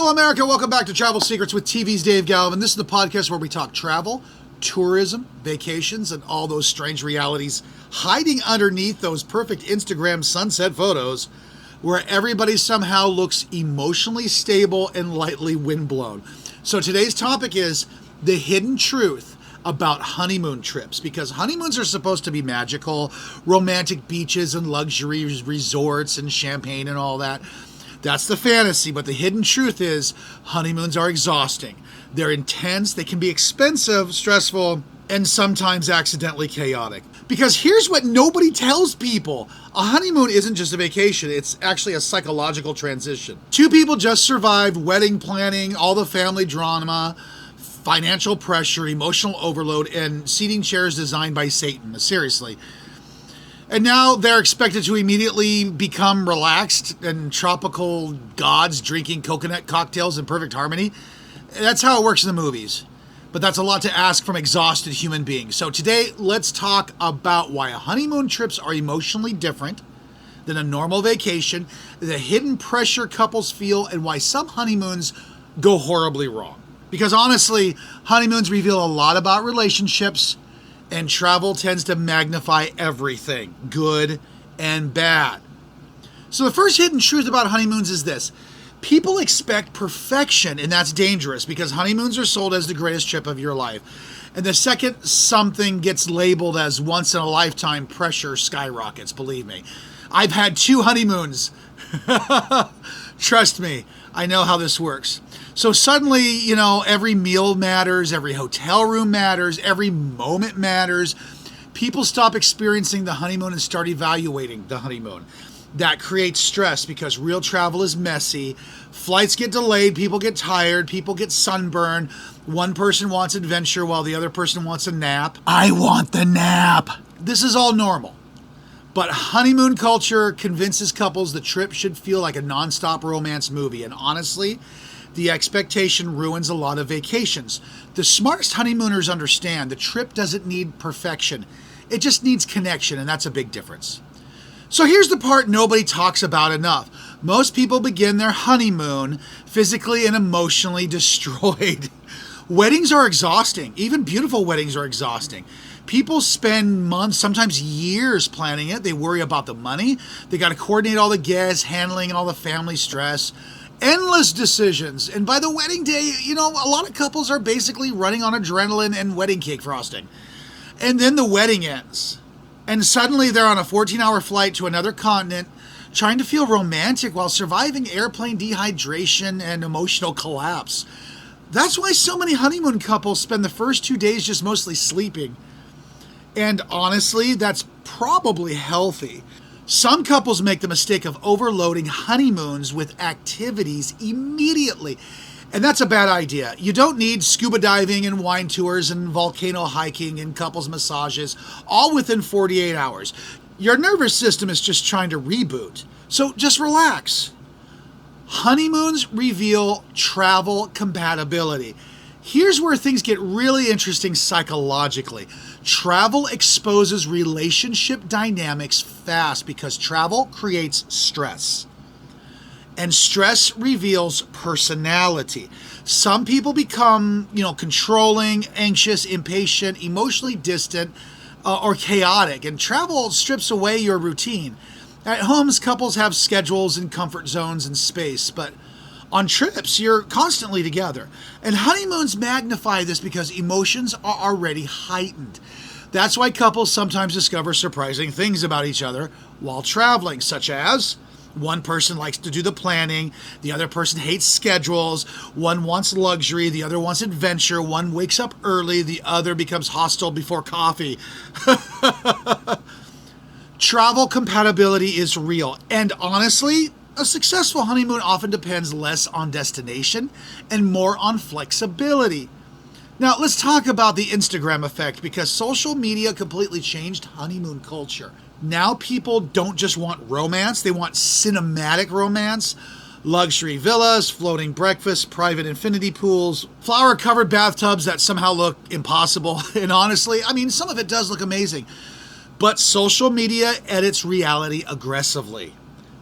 Hello, America. Welcome back to Travel Secrets with TV's Dave Galvan. This is the podcast where we talk travel, tourism, vacations, and all those strange realities hiding underneath those perfect Instagram sunset photos where everybody somehow looks emotionally stable and lightly windblown. So today's topic is the hidden truth about honeymoon trips, because honeymoons are supposed to be magical, romantic beaches and luxury resorts and champagne and all that. That's the fantasy, but the hidden truth is honeymoons are exhausting. They're intense, they can be expensive, stressful, and sometimes accidentally chaotic. Because here's what nobody tells people. A honeymoon isn't just a vacation, it's actually a psychological transition. Two people just survived wedding planning, all the family drama, financial pressure, emotional overload, and seating chairs designed by Satan. Seriously. And now they're expected to immediately become relaxed and tropical gods drinking coconut cocktails in perfect harmony. That's how it works in the movies. But that's a lot to ask from exhausted human beings. So today, let's talk about why honeymoon trips are emotionally different than a normal vacation, the hidden pressure couples feel, and why some honeymoons go horribly wrong. Because honestly, honeymoons reveal a lot about relationships, and travel tends to magnify everything, good and bad. So the first hidden truth about honeymoons is this. People expect perfection, and that's dangerous because honeymoons are sold as the greatest trip of your life. And the second something gets labeled as once in a lifetime, pressure skyrockets, believe me. I've had 2 honeymoons. Trust me, I know how this works. So suddenly, every meal matters, every hotel room matters, every moment matters. People stop experiencing the honeymoon and start evaluating the honeymoon. That creates stress because real travel is messy. Flights get delayed, people get tired, people get sunburned. One person wants adventure while the other person wants a nap. I want the nap. This is all normal. But honeymoon culture convinces couples the trip should feel like a nonstop romance movie. And honestly, the expectation ruins a lot of vacations. The smartest honeymooners understand the trip doesn't need perfection. It just needs connection, and that's a big difference. So here's the part nobody talks about enough. Most people begin their honeymoon physically and emotionally destroyed. Weddings are exhausting. Even beautiful weddings are exhausting. People spend months, sometimes years planning it. They worry about the money. They got to coordinate all the guests, handling all the family stress. Endless decisions. And by the wedding day, a lot of couples are basically running on adrenaline and wedding cake frosting. And then the wedding ends. And suddenly they're on a 14-hour flight to another continent, trying to feel romantic while surviving airplane dehydration and emotional collapse. That's why so many honeymoon couples spend the first 2 days just mostly sleeping. And honestly, that's probably healthy. Some couples make the mistake of overloading honeymoons with activities immediately. And that's a bad idea. You don't need scuba diving and wine tours and volcano hiking and couples massages all within 48 hours. Your nervous system is just trying to reboot. So just relax. Honeymoons reveal travel compatibility. Here's where things get really interesting psychologically. Travel exposes relationship dynamics fast because travel creates stress. And stress reveals personality. Some people become, controlling, anxious, impatient, emotionally distant, or chaotic. And travel strips away your routine. At homes, couples have schedules and comfort zones and space, but on trips, you're constantly together. And honeymoons magnify this because emotions are already heightened. That's why couples sometimes discover surprising things about each other while traveling, such as one person likes to do the planning, the other person hates schedules, one wants luxury, the other wants adventure, one wakes up early, the other becomes hostile before coffee. Travel compatibility is real, and honestly, a successful honeymoon often depends less on destination and more on flexibility. Now, let's talk about the Instagram effect because social media completely changed honeymoon culture. Now people don't just want romance, they want cinematic romance. Luxury villas, floating breakfasts, private infinity pools, flower-covered bathtubs that somehow look impossible. And honestly, some of it does look amazing. But social media edits reality aggressively.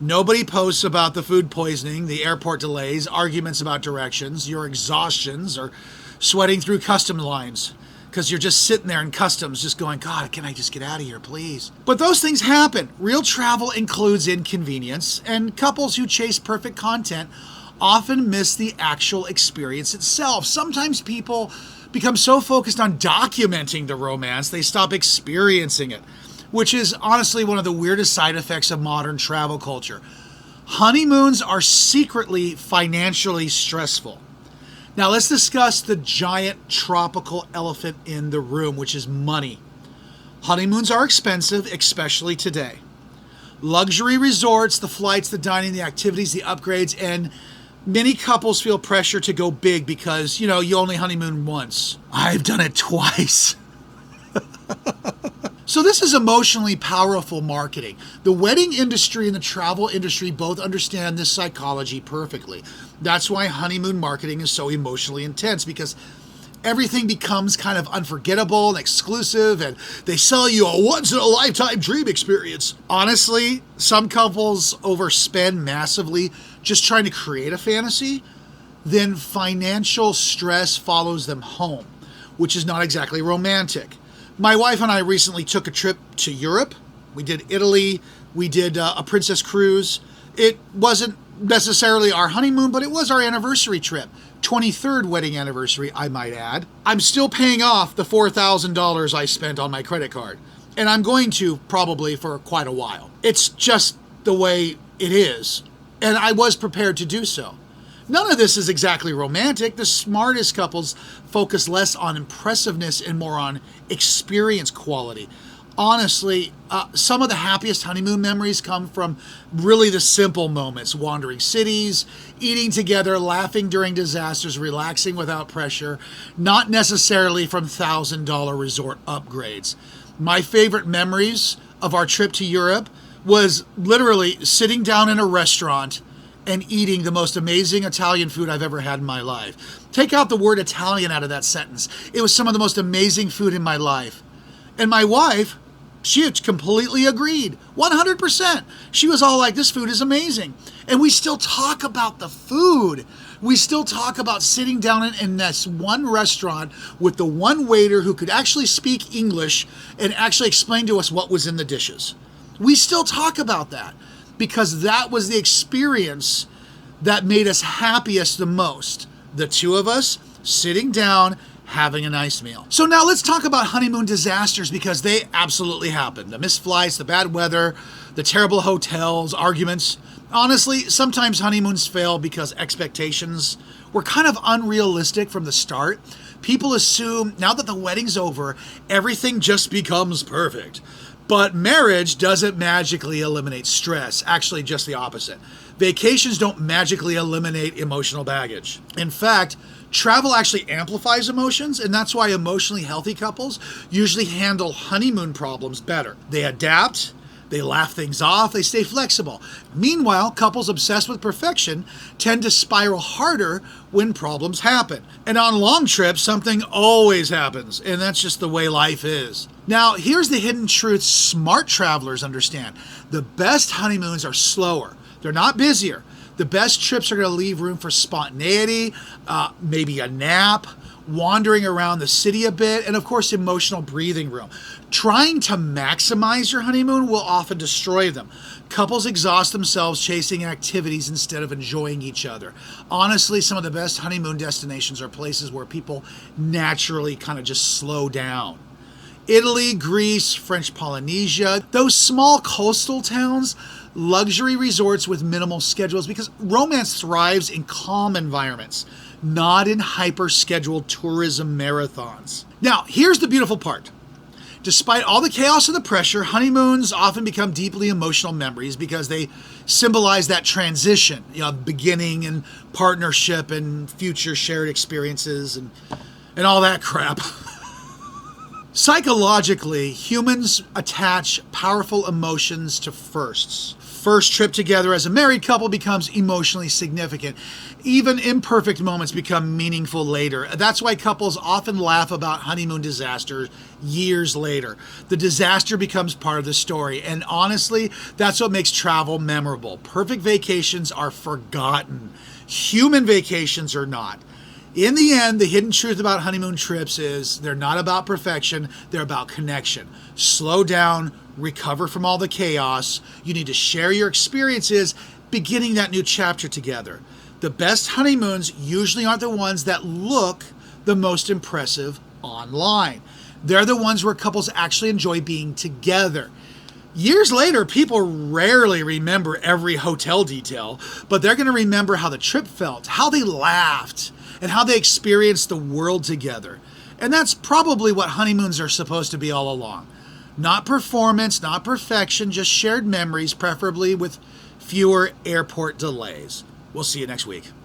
Nobody posts about the food poisoning, the airport delays, arguments about directions, your exhaustions, or sweating through custom lines. Because you're just sitting there in customs just going, God, can I just get out of here, please? But those things happen. Real travel includes inconvenience, and couples who chase perfect content often miss the actual experience itself. Sometimes people become so focused on documenting the romance, they stop experiencing it, which is honestly one of the weirdest side effects of modern travel culture. Honeymoons are secretly financially stressful. Now let's discuss the giant tropical elephant in the room, which is money. Honeymoons are expensive, especially today. Luxury resorts, the flights, the dining, the activities, the upgrades, and many couples feel pressure to go big because, you only honeymoon once. I've done it twice. So this is emotionally powerful marketing. The wedding industry and the travel industry both understand this psychology perfectly. That's why honeymoon marketing is so emotionally intense, because everything becomes kind of unforgettable and exclusive, and they sell you a once-in-a-lifetime dream experience. Honestly, some couples overspend massively just trying to create a fantasy, then financial stress follows them home, which is not exactly romantic. My wife and I recently took a trip to Europe. We did Italy. We did a princess cruise. It wasn't necessarily our honeymoon, but it was our anniversary trip. 23rd wedding anniversary, I might add. I'm still paying off the $4,000 I spent on my credit card. And I'm going to probably for quite a while. It's just the way it is. And I was prepared to do so. None of this is exactly romantic. The smartest couples focus less on impressiveness and more on experience quality. Honestly, some of the happiest honeymoon memories come from really the simple moments: wandering cities, eating together, laughing during disasters, relaxing without pressure, not necessarily from $1,000 resort upgrades. My favorite memories of our trip to Europe was literally sitting down in a restaurant and eating the most amazing Italian food I've ever had in my life. Take out the word Italian out of that sentence. It was some of the most amazing food in my life. And my wife, she had completely agreed, 100%. She was all like, this food is amazing. And we still talk about the food. We still talk about sitting down in this one restaurant with the one waiter who could actually speak English and actually explain to us what was in the dishes. We still talk about that, because that was the experience that made us happiest the most. The two of us sitting down, having a nice meal. So now let's talk about honeymoon disasters, because they absolutely happen. The missed flights, the bad weather, the terrible hotels, arguments. Honestly, sometimes honeymoons fail because expectations were kind of unrealistic from the start. People assume now that the wedding's over, everything just becomes perfect. But marriage doesn't magically eliminate stress. Actually, just the opposite. Vacations don't magically eliminate emotional baggage. In fact, travel actually amplifies emotions, and that's why emotionally healthy couples usually handle honeymoon problems better. They adapt, they laugh things off, they stay flexible. Meanwhile, couples obsessed with perfection tend to spiral harder when problems happen. And on long trips, something always happens, and that's just the way life is. Now, here's the hidden truth smart travelers understand. The best honeymoons are slower. They're not busier. The best trips are going to leave room for spontaneity, maybe a nap, wandering around the city a bit, and of course, emotional breathing room. Trying to maximize your honeymoon will often destroy them. Couples exhaust themselves chasing activities instead of enjoying each other. Honestly, some of the best honeymoon destinations are places where people naturally kind of just slow down. Italy, Greece, French Polynesia, those small coastal towns, luxury resorts with minimal schedules, because romance thrives in calm environments, not in hyper-scheduled tourism marathons. Now, here's the beautiful part. Despite all the chaos and the pressure, honeymoons often become deeply emotional memories because they symbolize that transition, beginning and partnership and future shared experiences and all that crap. Psychologically, humans attach powerful emotions to firsts. first trip together as a married couple becomes emotionally significant. Even imperfect moments become meaningful later. That's why couples often laugh about honeymoon disasters years later. The disaster becomes part of the story. And honestly, that's what makes travel memorable. Perfect vacations are forgotten. Human vacations are not. In the end, the hidden truth about honeymoon trips is they're not about perfection, they're about connection. Slow down, recover from all the chaos. You need to share your experiences, beginning that new chapter together. The best honeymoons usually aren't the ones that look the most impressive online. They're the ones where couples actually enjoy being together. Years later, people rarely remember every hotel detail, but they're going to remember how the trip felt, how they laughed, and how they experienced the world together. And that's probably what honeymoons are supposed to be all along. Not performance, not perfection, just shared memories, preferably with fewer airport delays. We'll see you next week.